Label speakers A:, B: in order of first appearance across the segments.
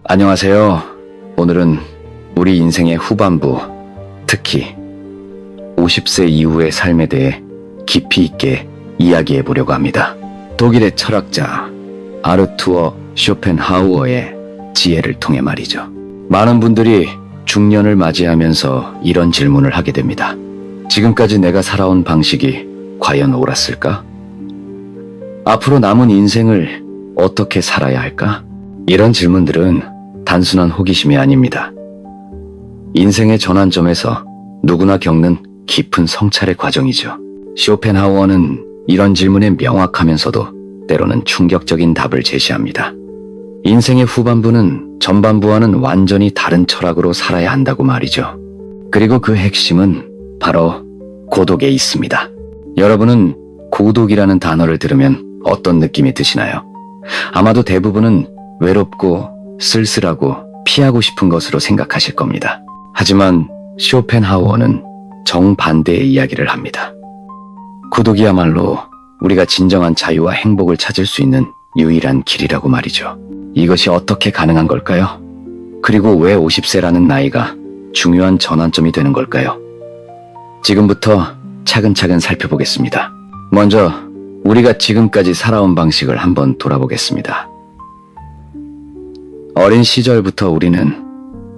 A: 안녕하세요. 오늘은 우리 인생의 후반부, 특히 50세 이후의 삶에 대해 깊이 있게 이야기해 보려고 합니다. 독일의 철학자 아르투어 쇼펜하우어의 지혜를 통해 말이죠. 많은 분들이 중년을 맞이하면서 이런 질문을 하게 됩니다. 지금까지 내가 살아온 방식이 과연 옳았을까? 앞으로 남은 인생을 어떻게 살아야 할까? 이런 질문들은 단순한 호기심이 아닙니다. 인생의 전환점에서 누구나 겪는 깊은 성찰의 과정이죠. 쇼펜하우어는 이런 질문에 명확하면서도 때로는 충격적인 답을 제시합니다. 인생의 후반부는 전반부와는 완전히 다른 철학으로 살아야 한다고 말이죠. 그리고 그 핵심은 바로 고독에 있습니다. 여러분은 고독이라는 단어를 들으면 어떤 느낌이 드시나요? 아마도 대부분은 외롭고 쓸쓸하고 피하고 싶은 것으로 생각하실 겁니다. 하지만 쇼펜하우어는 정반대의 이야기를 합니다. 고독이야말로 우리가 진정한 자유와 행복을 찾을 수 있는 유일한 길이라고 말이죠. 이것이 어떻게 가능한 걸까요? 그리고 왜 50세라는 나이가 중요한 전환점이 되는 걸까요? 지금부터 차근차근 살펴보겠습니다. 먼저 우리가 지금까지 살아온 방식을 한번 돌아보겠습니다. 어린 시절부터 우리는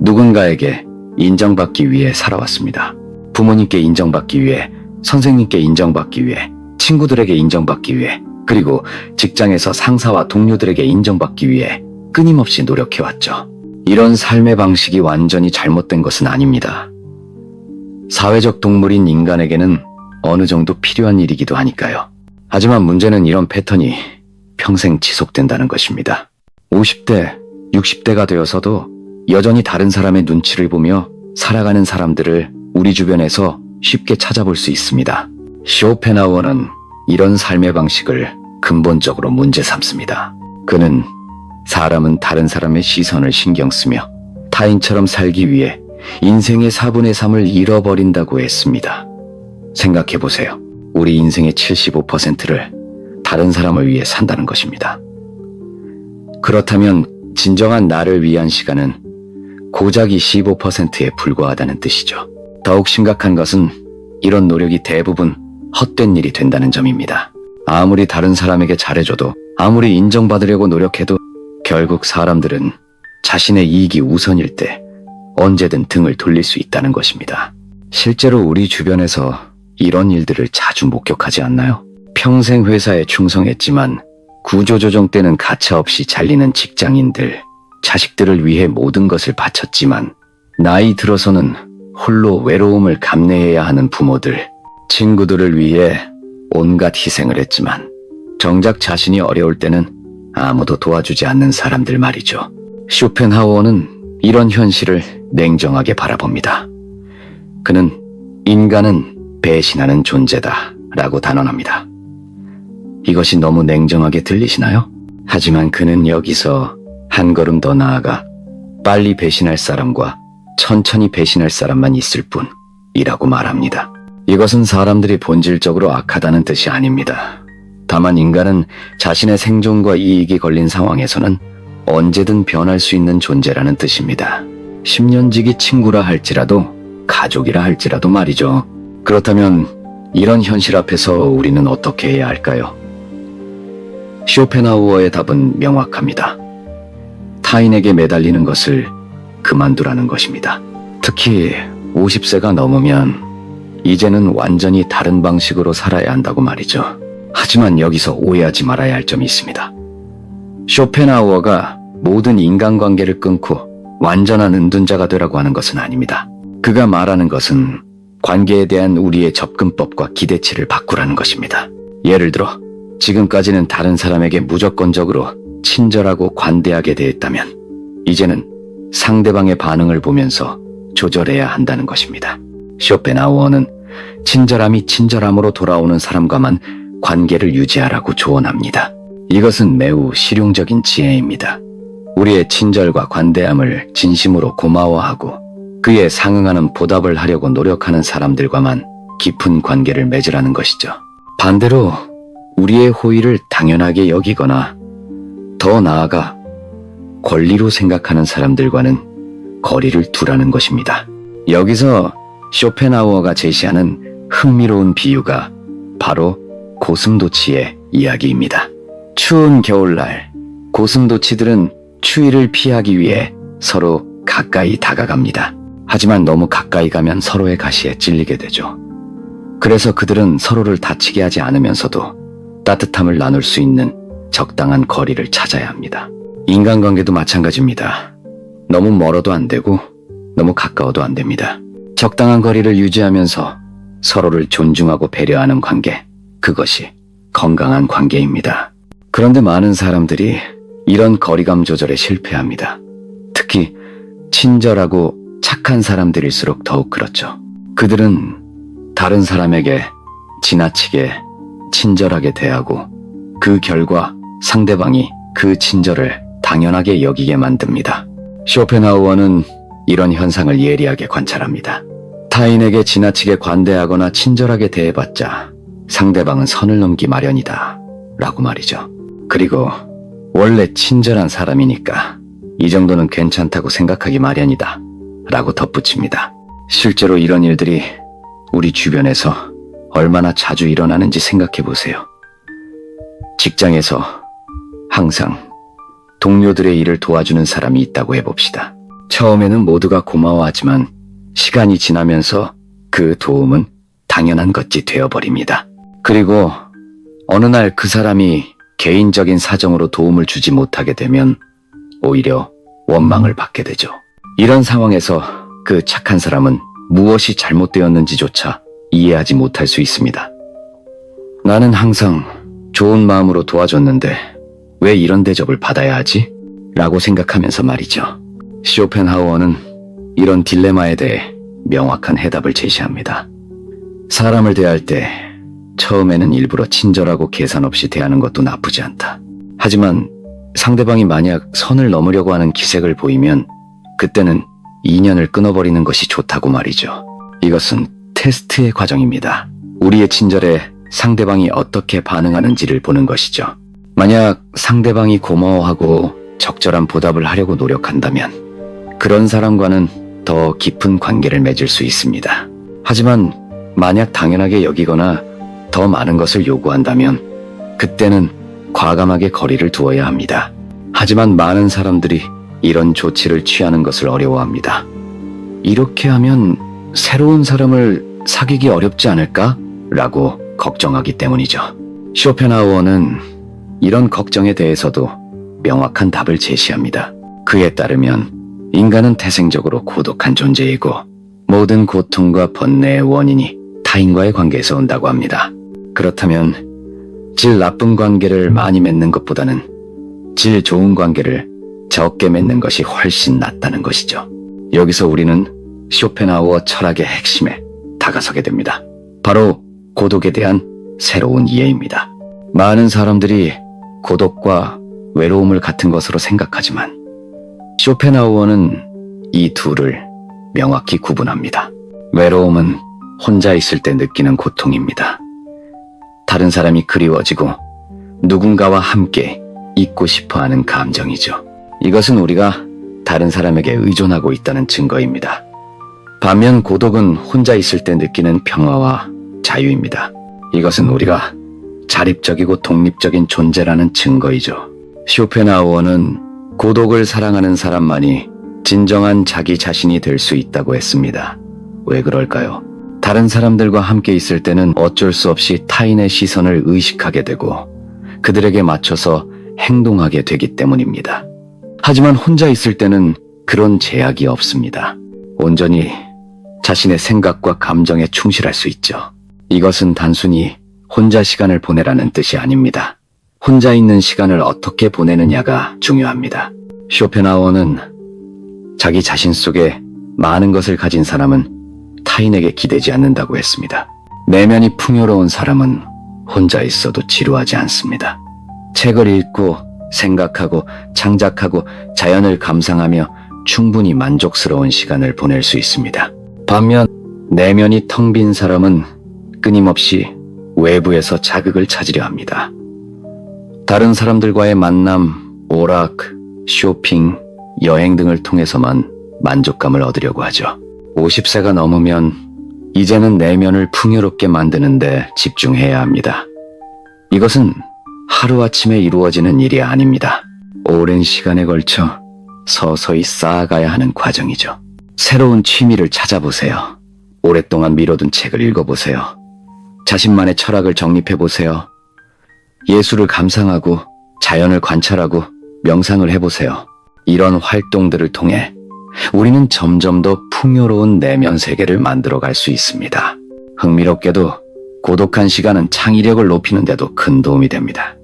A: 누군가에게 인정받기 위해 살아왔습니다. 부모님께 인정받기 위해, 선생님께 인정받기 위해, 친구들에게 인정받기 위해, 그리고 직장에서 상사와 동료들에게 인정받기 위해 끊임없이 노력해왔죠. 이런 삶의 방식이 완전히 잘못된 것은 아닙니다. 사회적 동물인 인간에게는 어느 정도 필요한 일이기도 하니까요. 하지만 문제는 이런 패턴이 평생 지속된다는 것입니다. 50대, 60대가 되어서도 여전히 다른 사람의 눈치를 보며 살아가는 사람들을 우리 주변에서 쉽게 찾아볼 수 있습니다. 쇼펜하우어는 이런 삶의 방식을 근본적으로 문제 삼습니다. 그는 사람은 다른 사람의 시선을 신경 쓰며 타인처럼 살기 위해 인생의 4분의 3을 잃어버린다고 했습니다. 생각해보세요. 우리 인생의 75%를 다른 사람을 위해 산다는 것입니다. 그렇다면 진정한 나를 위한 시간은 고작 15%에 불과하다는 뜻이죠. 더욱 심각한 것은 이런 노력이 대부분 헛된 일이 된다는 점입니다. 아무리 다른 사람에게 잘해줘도, 아무리 인정받으려고 노력해도 결국 사람들은 자신의 이익이 우선일 때 언제든 등을 돌릴 수 있다는 것입니다. 실제로 우리 주변에서 이런 일들을 자주 목격하지 않나요? 평생 회사에 충성했지만 구조조정 때는 가차없이 잘리는 직장인들, 자식들을 위해 모든 것을 바쳤지만 나이 들어서는 홀로 외로움을 감내해야 하는 부모들, 친구들을 위해 온갖 희생을 했지만 정작 자신이 어려울 때는 아무도 도와주지 않는 사람들 말이죠. 쇼펜하우어는 이런 현실을 냉정하게 바라봅니다. 그는 인간은 배신하는 존재다 라고 단언합니다. 이것이 너무 냉정하게 들리시나요? 하지만 그는 여기서 한 걸음 더 나아가 빨리 배신할 사람과 천천히 배신할 사람만 있을 뿐이라고 말합니다. 이것은 사람들이 본질적으로 악하다는 뜻이 아닙니다. 다만 인간은 자신의 생존과 이익이 걸린 상황에서는 언제든 변할 수 있는 존재라는 뜻입니다. 10년지기 친구라 할지라도, 가족이라 할지라도 말이죠. 그렇다면 이런 현실 앞에서 우리는 어떻게 해야 할까요? 쇼펜하우어의 답은 명확합니다. 타인에게 매달리는 것을 그만두라는 것입니다. 특히 50세가 넘으면 이제는 완전히 다른 방식으로 살아야 한다고 말이죠. 하지만 여기서 오해하지 말아야 할 점이 있습니다. 쇼펜하우어가 모든 인간관계를 끊고 완전한 은둔자가 되라고 하는 것은 아닙니다. 그가 말하는 것은 관계에 대한 우리의 접근법과 기대치를 바꾸라는 것입니다. 예를 들어 지금까지는 다른 사람에게 무조건적으로 친절하고 관대하게 대했다면 이제는 상대방의 반응을 보면서 조절해야 한다는 것입니다. 쇼펜하우어는 친절함이 친절함으로 돌아오는 사람과만 관계를 유지하라고 조언합니다. 이것은 매우 실용적인 지혜입니다. 우리의 친절과 관대함을 진심으로 고마워하고 그에 상응하는 보답을 하려고 노력하는 사람들과만 깊은 관계를 맺으라는 것이죠. 반대로 우리의 호의를 당연하게 여기거나 더 나아가 권리로 생각하는 사람들과는 거리를 두라는 것입니다. 여기서 쇼펜하우어가 제시하는 흥미로운 비유가 바로 고슴도치의 이야기입니다. 추운 겨울날, 고슴도치들은 추위를 피하기 위해 서로 가까이 다가갑니다. 하지만 너무 가까이 가면 서로의 가시에 찔리게 되죠. 그래서 그들은 서로를 다치게 하지 않으면서도 따뜻함을 나눌 수 있는 적당한 거리를 찾아야 합니다. 인간관계도 마찬가지입니다. 너무 멀어도 안 되고 너무 가까워도 안 됩니다. 적당한 거리를 유지하면서 서로를 존중하고 배려하는 관계, 그것이 건강한 관계입니다. 그런데 많은 사람들이 이런 거리감 조절에 실패합니다. 특히 친절하고 착한 사람들일수록 더욱 그렇죠. 그들은 다른 사람에게 지나치게 친절하게 대하고 그 결과 상대방이 그 친절을 당연하게 여기게 만듭니다. 쇼펜하우어는 이런 현상을 예리하게 관찰합니다. 타인에게 지나치게 관대하거나 친절하게 대해봤자 상대방은 선을 넘기 마련이다 라고 말이죠. 그리고 원래 친절한 사람이니까 이 정도는 괜찮다고 생각하기 마련이다 라고 덧붙입니다. 실제로 이런 일들이 우리 주변에서 얼마나 자주 일어나는지 생각해 보세요. 직장에서 항상 동료들의 일을 도와주는 사람이 있다고 해봅시다. 처음에는 모두가 고마워하지만 시간이 지나면서 그 도움은 당연한 것이 되어버립니다. 그리고 어느 날 그 사람이 개인적인 사정으로 도움을 주지 못하게 되면 오히려 원망을 받게 되죠. 이런 상황에서 그 착한 사람은 무엇이 잘못되었는지조차 이해하지 못할 수 있습니다. 나는 항상 좋은 마음으로 도와줬는데 왜 이런 대접을 받아야 하지? 라고 생각하면서 말이죠. 쇼펜하우어는 이런 딜레마에 대해 명확한 해답을 제시합니다. 사람을 대할 때 처음에는 일부러 친절하고 계산 없이 대하는 것도 나쁘지 않다. 하지만 상대방이 만약 선을 넘으려고 하는 기색을 보이면 그때는 인연을 끊어버리는 것이 좋다고 말이죠. 이것은 테스트의 과정입니다. 우리의 친절에 상대방이 어떻게 반응하는지를 보는 것이죠. 만약 상대방이 고마워하고 적절한 보답을 하려고 노력한다면 그런 사람과는 더 깊은 관계를 맺을 수 있습니다. 하지만 만약 당연하게 여기거나 더 많은 것을 요구한다면 그때는 과감하게 거리를 두어야 합니다. 하지만 많은 사람들이 이런 조치를 취하는 것을 어려워합니다. 이렇게 하면 새로운 사람을 사귀기 어렵지 않을까? 라고 걱정하기 때문이죠. 쇼펜하우어는 이런 걱정에 대해서도 명확한 답을 제시합니다. 그에 따르면 인간은 태생적으로 고독한 존재이고 모든 고통과 번뇌의 원인이 타인과의 관계에서 온다고 합니다. 그렇다면 질 나쁜 관계를 많이 맺는 것보다는 질 좋은 관계를 적게 맺는 것이 훨씬 낫다는 것이죠. 여기서 우리는 쇼펜하우어 철학의 핵심에 다가서게 됩니다. 바로 고독에 대한 새로운 이해입니다. 많은 사람들이 고독과 외로움을 같은 것으로 생각하지만 쇼펜하우어는 이 둘을 명확히 구분합니다. 외로움은 혼자 있을 때 느끼는 고통입니다. 다른 사람이 그리워지고 누군가와 함께 있고 싶어하는 감정이죠. 이것은 우리가 다른 사람에게 의존하고 있다는 증거입니다. 반면 고독은 혼자 있을 때 느끼는 평화와 자유입니다. 이것은 우리가 자립적이고 독립적인 존재라는 증거이죠. 쇼펜하우어는 고독을 사랑하는 사람만이 진정한 자기 자신이 될 수 있다고 했습니다. 왜 그럴까요? 다른 사람들과 함께 있을 때는 어쩔 수 없이 타인의 시선을 의식하게 되고 그들에게 맞춰서 행동하게 되기 때문입니다. 하지만 혼자 있을 때는 그런 제약이 없습니다. 온전히 자신의 생각과 감정에 충실할 수 있죠. 이것은 단순히 혼자 시간을 보내라는 뜻이 아닙니다. 혼자 있는 시간을 어떻게 보내느냐가 중요합니다. 쇼펜하우어는 자기 자신 속에 많은 것을 가진 사람은 타인에게 기대지 않는다고 했습니다. 내면이 풍요로운 사람은 혼자 있어도 지루하지 않습니다. 책을 읽고 생각하고 창작하고 자연을 감상하며 충분히 만족스러운 시간을 보낼 수 있습니다. 반면 내면이 텅 빈 사람은 끊임없이 외부에서 자극을 찾으려 합니다. 다른 사람들과의 만남, 오락, 쇼핑, 여행 등을 통해서만 만족감을 얻으려고 하죠. 50세가 넘으면 이제는 내면을 풍요롭게 만드는 데 집중해야 합니다. 이것은 하루아침에 이루어지는 일이 아닙니다. 오랜 시간에 걸쳐 서서히 쌓아가야 하는 과정이죠. 새로운 취미를 찾아보세요. 오랫동안 미뤄둔 책을 읽어보세요. 자신만의 철학을 정립해보세요. 예술을 감상하고 자연을 관찰하고 명상을 해보세요. 이런 활동들을 통해 우리는 점점 더 풍요로운 내면 세계를 만들어갈 수 있습니다. 흥미롭게도 고독한 시간은 창의력을 높이는 데도 큰 도움이 됩니다.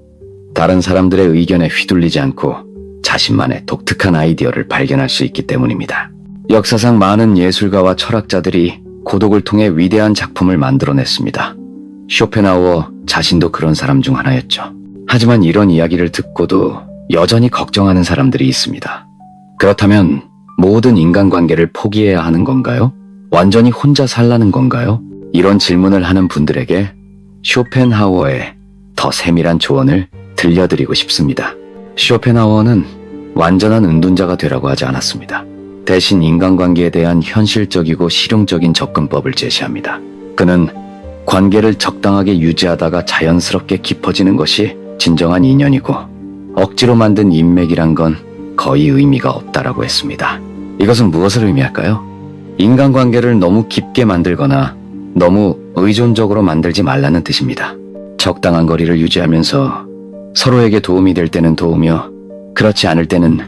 A: 다른 사람들의 의견에 휘둘리지 않고 자신만의 독특한 아이디어를 발견할 수 있기 때문입니다. 역사상 많은 예술가와 철학자들이 고독을 통해 위대한 작품을 만들어냈습니다. 쇼펜하우어 자신도 그런 사람 중 하나였죠. 하지만 이런 이야기를 듣고도 여전히 걱정하는 사람들이 있습니다. 그렇다면 모든 인간관계를 포기해야 하는 건가요? 완전히 혼자 살라는 건가요? 이런 질문을 하는 분들에게 쇼펜하우어의 더 세밀한 조언을 들려드리고 싶습니다. 쇼펜하우어는 완전한 은둔자가 되라고 하지 않았습니다. 대신 인간관계에 대한 현실적이고 실용적인 접근법을 제시합니다. 그는 관계를 적당하게 유지하다가 자연스럽게 깊어지는 것이 진정한 인연이고 억지로 만든 인맥이란 건 거의 의미가 없다라고 했습니다. 이것은 무엇을 의미할까요? 인간관계를 너무 깊게 만들거나 너무 의존적으로 만들지 말라는 뜻입니다. 적당한 거리를 유지하면서 서로에게 도움이 될 때는 도우며 그렇지 않을 때는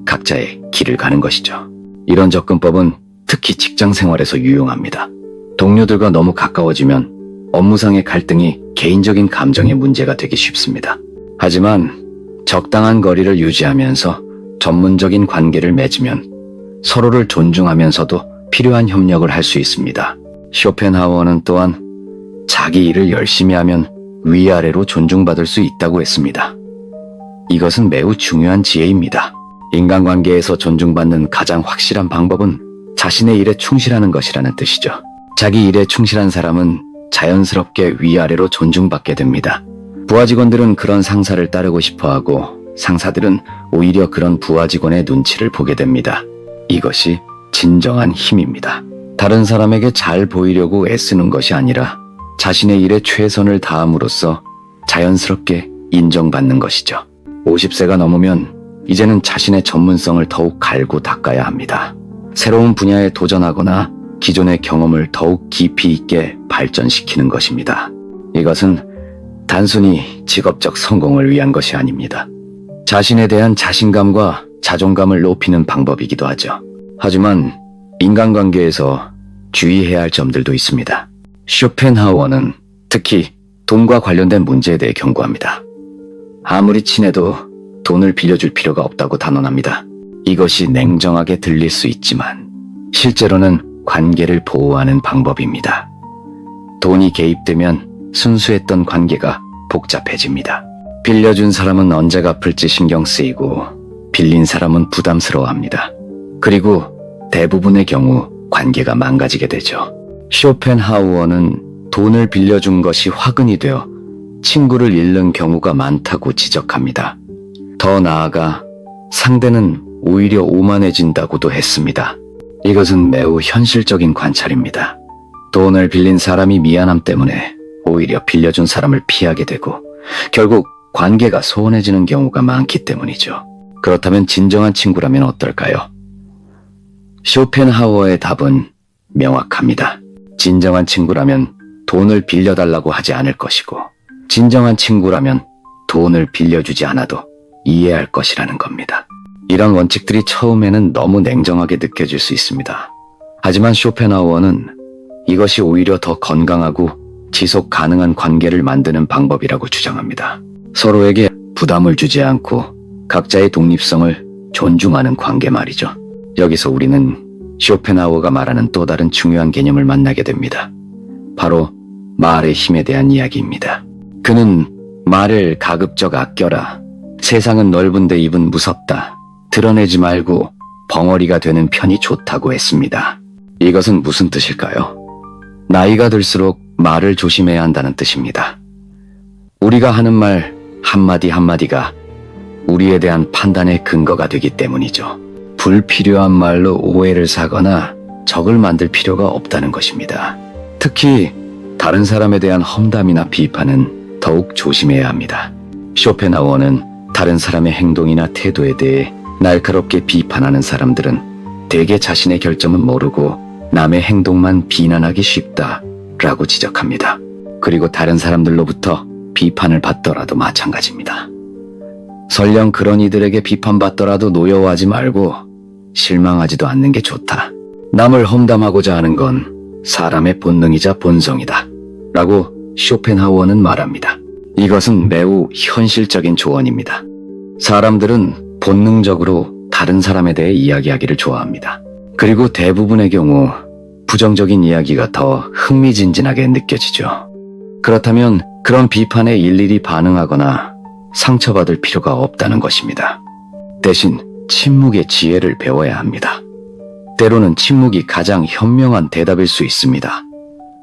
A: 각자의 길을 가는 것이죠. 이런 접근법은 특히 직장 생활에서 유용합니다. 동료들과 너무 가까워지면 업무상의 갈등이 개인적인 감정의 문제가 되기 쉽습니다. 하지만 적당한 거리를 유지하면서 전문적인 관계를 맺으면 서로를 존중하면서도 필요한 협력을 할 수 있습니다. 쇼펜하우어는 또한 자기 일을 열심히 하면 위아래로 존중받을 수 있다고 했습니다. 이것은 매우 중요한 지혜입니다. 인간관계에서 존중받는 가장 확실한 방법은 자신의 일에 충실하는 것이라는 뜻이죠. 자기 일에 충실한 사람은 자연스럽게 위아래로 존중받게 됩니다. 부하 직원들은 그런 상사를 따르고 싶어하고 상사들은 오히려 그런 부하 직원의 눈치를 보게 됩니다. 이것이 진정한 힘입니다. 다른 사람에게 잘 보이려고 애쓰는 것이 아니라 자신의 일에 최선을 다함으로써 자연스럽게 인정받는 것이죠. 50세가 넘으면 이제는 자신의 전문성을 더욱 갈고 닦아야 합니다. 새로운 분야에 도전하거나 기존의 경험을 더욱 깊이 있게 발전시키는 것입니다. 이것은 단순히 직업적 성공을 위한 것이 아닙니다. 자신에 대한 자신감과 자존감을 높이는 방법이기도 하죠. 하지만 인간관계에서 주의해야 할 점들도 있습니다. 쇼펜하우어는 특히 돈과 관련된 문제에 대해 경고합니다. 아무리 친해도 돈을 빌려줄 필요가 없다고 단언합니다. 이것이 냉정하게 들릴 수 있지만 실제로는 관계를 보호하는 방법입니다. 돈이 개입되면 순수했던 관계가 복잡해집니다. 빌려준 사람은 언제 갚을지 신경 쓰이고 빌린 사람은 부담스러워합니다. 그리고 대부분의 경우 관계가 망가지게 되죠. 쇼펜하우어는 돈을 빌려준 것이 화근이 되어 친구를 잃는 경우가 많다고 지적합니다. 더 나아가 상대는 오히려 오만해진다고도 했습니다. 이것은 매우 현실적인 관찰입니다. 돈을 빌린 사람이 미안함 때문에 오히려 빌려준 사람을 피하게 되고 결국 관계가 소원해지는 경우가 많기 때문이죠. 그렇다면 진정한 친구라면 어떨까요? 쇼펜하우어의 답은 명확합니다. 진정한 친구라면 돈을 빌려달라고 하지 않을 것이고 진정한 친구라면 돈을 빌려주지 않아도 이해할 것이라는 겁니다. 이런 원칙들이 처음에는 너무 냉정하게 느껴질 수 있습니다. 하지만 쇼펜하우어는 이것이 오히려 더 건강하고 지속 가능한 관계를 만드는 방법이라고 주장합니다. 서로에게 부담을 주지 않고 각자의 독립성을 존중하는 관계 말이죠. 여기서 우리는 쇼펜하우어가 말하는 또 다른 중요한 개념을 만나게 됩니다. 바로 말의 힘에 대한 이야기입니다. 그는 말을 가급적 아껴라. 세상은 넓은데 입은 무섭다. 드러내지 말고 벙어리가 되는 편이 좋다고 했습니다. 이것은 무슨 뜻일까요? 나이가 들수록 말을 조심해야 한다는 뜻입니다. 우리가 하는 말 한마디 한마디가 우리에 대한 판단의 근거가 되기 때문이죠. 불필요한 말로 오해를 사거나 적을 만들 필요가 없다는 것입니다. 특히 다른 사람에 대한 험담이나 비판은 더욱 조심해야 합니다. 쇼펜하우어는 다른 사람의 행동이나 태도에 대해 날카롭게 비판하는 사람들은 대개 자신의 결점은 모르고 남의 행동만 비난하기 쉽다라고 지적합니다. 그리고 다른 사람들로부터 비판을 받더라도 마찬가지입니다. 설령 그런 이들에게 비판받더라도 노여워하지 말고 실망하지도 않는 게 좋다. 남을 험담하고자 하는 건 사람의 본능이자 본성이다. 라고 쇼펜하우어는 말합니다. 이것은 매우 현실적인 조언입니다. 사람들은 본능적으로 다른 사람에 대해 이야기하기를 좋아합니다. 그리고 대부분의 경우 부정적인 이야기가 더 흥미진진하게 느껴지죠. 그렇다면 그런 비판에 일일이 반응하거나 상처받을 필요가 없다는 것입니다. 대신 침묵의 지혜를 배워야 합니다. 때로는 침묵이 가장 현명한 대답일 수 있습니다.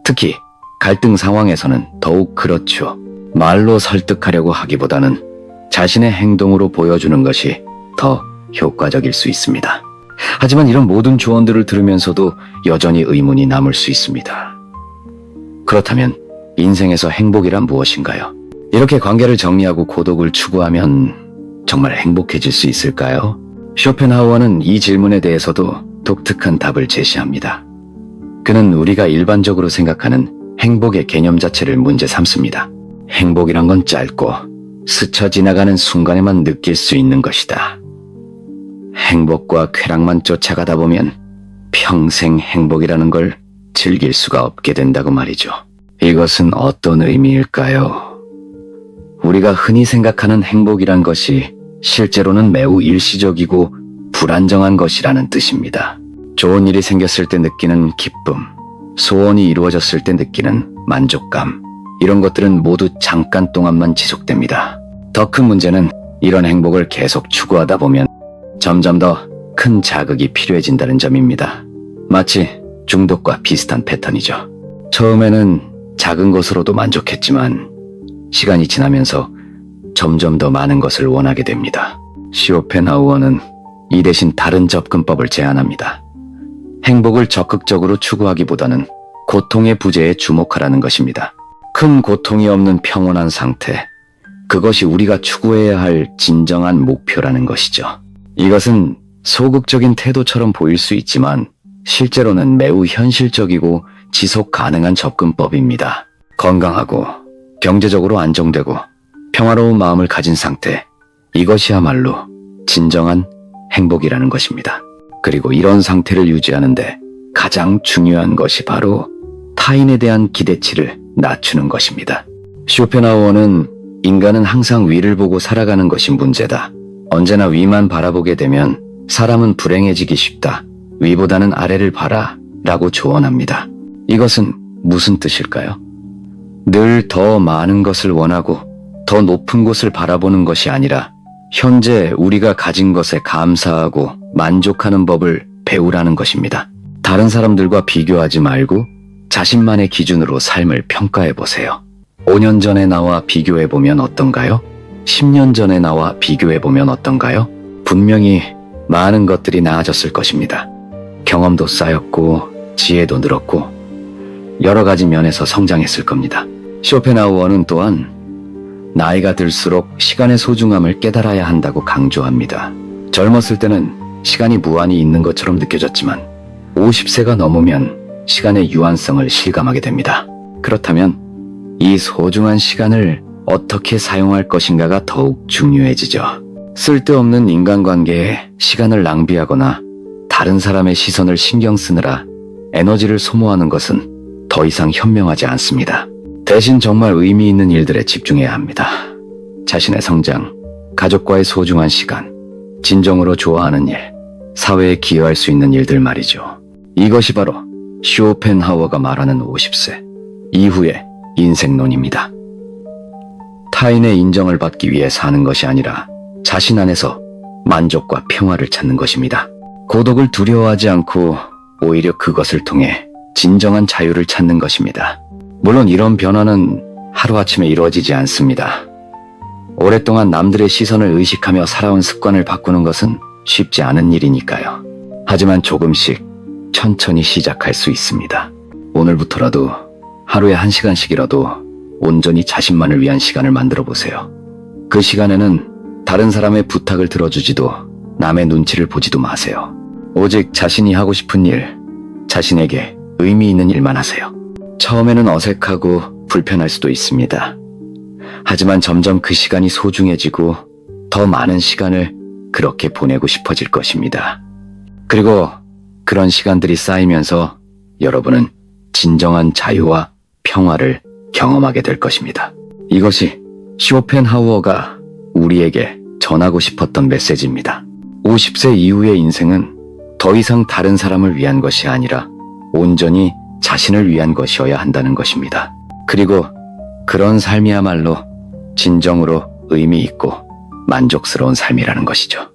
A: 특히 갈등 상황에서는 더욱 그렇죠. 말로 설득하려고 하기보다는 자신의 행동으로 보여주는 것이 더 효과적일 수 있습니다. 하지만 이런 모든 조언들을 들으면서도 여전히 의문이 남을 수 있습니다. 그렇다면 인생에서 행복이란 무엇인가요? 이렇게 관계를 정리하고 고독을 추구하면 정말 행복해질 수 있을까요? 쇼펜하우어는 이 질문에 대해서도 독특한 답을 제시합니다. 그는 우리가 일반적으로 생각하는 행복의 개념 자체를 문제 삼습니다. 행복이란 건 짧고 스쳐 지나가는 순간에만 느낄 수 있는 것이다. 행복과 쾌락만 쫓아가다 보면 평생 행복이라는 걸 즐길 수가 없게 된다고 말이죠. 이것은 어떤 의미일까요? 우리가 흔히 생각하는 행복이란 것이 실제로는 매우 일시적이고 불안정한 것이라는 뜻입니다. 좋은 일이 생겼을 때 느끼는 기쁨, 소원이 이루어졌을 때 느끼는 만족감, 이런 것들은 모두 잠깐 동안만 지속됩니다. 더 큰 문제는 이런 행복을 계속 추구하다 보면 점점 더 큰 자극이 필요해진다는 점입니다. 마치 중독과 비슷한 패턴이죠. 처음에는 작은 것으로도 만족했지만 시간이 지나면서 점점 더 많은 것을 원하게 됩니다. 쇼펜하우어는 이 대신 다른 접근법을 제안합니다. 행복을 적극적으로 추구하기보다는 고통의 부재에 주목하라는 것입니다. 큰 고통이 없는 평온한 상태, 그것이 우리가 추구해야 할 진정한 목표라는 것이죠. 이것은 소극적인 태도처럼 보일 수 있지만 실제로는 매우 현실적이고 지속 가능한 접근법입니다. 건강하고 경제적으로 안정되고 평화로운 마음을 가진 상태, 이것이야말로 진정한 행복이라는 것입니다. 그리고 이런 상태를 유지하는데 가장 중요한 것이 바로 타인에 대한 기대치를 낮추는 것입니다. 쇼펜하우어는 인간은 항상 위를 보고 살아가는 것이 문제다. 언제나 위만 바라보게 되면 사람은 불행해지기 쉽다. 위보다는 아래를 봐라 라고 조언합니다. 이것은 무슨 뜻일까요? 늘 더 많은 것을 원하고 더 높은 곳을 바라보는 것이 아니라 현재 우리가 가진 것에 감사하고 만족하는 법을 배우라는 것입니다. 다른 사람들과 비교하지 말고 자신만의 기준으로 삶을 평가해 보세요. 5년 전의 나와 비교해 보면 어떤가요? 10년 전의 나와 비교해 보면 어떤가요? 분명히 많은 것들이 나아졌을 것입니다. 경험도 쌓였고 지혜도 늘었고 여러 가지 면에서 성장했을 겁니다. 쇼펜하우어는 또한 나이가 들수록 시간의 소중함을 깨달아야 한다고 강조합니다. 젊었을 때는 시간이 무한히 있는 것처럼 느껴졌지만 50세가 넘으면 시간의 유한성을 실감하게 됩니다. 그렇다면 이 소중한 시간을 어떻게 사용할 것인가가 더욱 중요해지죠. 쓸데없는 인간관계에 시간을 낭비하거나 다른 사람의 시선을 신경 쓰느라 에너지를 소모하는 것은 더 이상 현명하지 않습니다. 대신 정말 의미 있는 일들에 집중해야 합니다. 자신의 성장, 가족과의 소중한 시간, 진정으로 좋아하는 일, 사회에 기여할 수 있는 일들 말이죠. 이것이 바로 쇼펜하우어가 말하는 50세 이후의 인생론입니다. 타인의 인정을 받기 위해 사는 것이 아니라 자신 안에서 만족과 평화를 찾는 것입니다. 고독을 두려워하지 않고 오히려 그것을 통해 진정한 자유를 찾는 것입니다. 물론 이런 변화는 하루아침에 이루어지지 않습니다. 오랫동안 남들의 시선을 의식하며 살아온 습관을 바꾸는 것은 쉽지 않은 일이니까요. 하지만 조금씩 천천히 시작할 수 있습니다. 오늘부터라도 하루에 1시간씩이라도 온전히 자신만을 위한 시간을 만들어 보세요. 그 시간에는 다른 사람의 부탁을 들어주지도 남의 눈치를 보지도 마세요. 오직 자신이 하고 싶은 일, 자신에게 의미 있는 일만 하세요. 처음에는 어색하고 불편할 수도 있습니다. 하지만 점점 그 시간이 소중해지고 더 많은 시간을 그렇게 보내고 싶어질 것입니다. 그리고 그런 시간들이 쌓이면서 여러분은 진정한 자유와 평화를 경험하게 될 것입니다. 이것이 쇼펜하우어가 우리에게 전하고 싶었던 메시지입니다. 50세 이후의 인생은 더 이상 다른 사람을 위한 것이 아니라 온전히 자신을 위한 것이어야 한다는 것입니다. 그리고 그런 삶이야말로 진정으로 의미 있고 만족스러운 삶이라는 것이죠.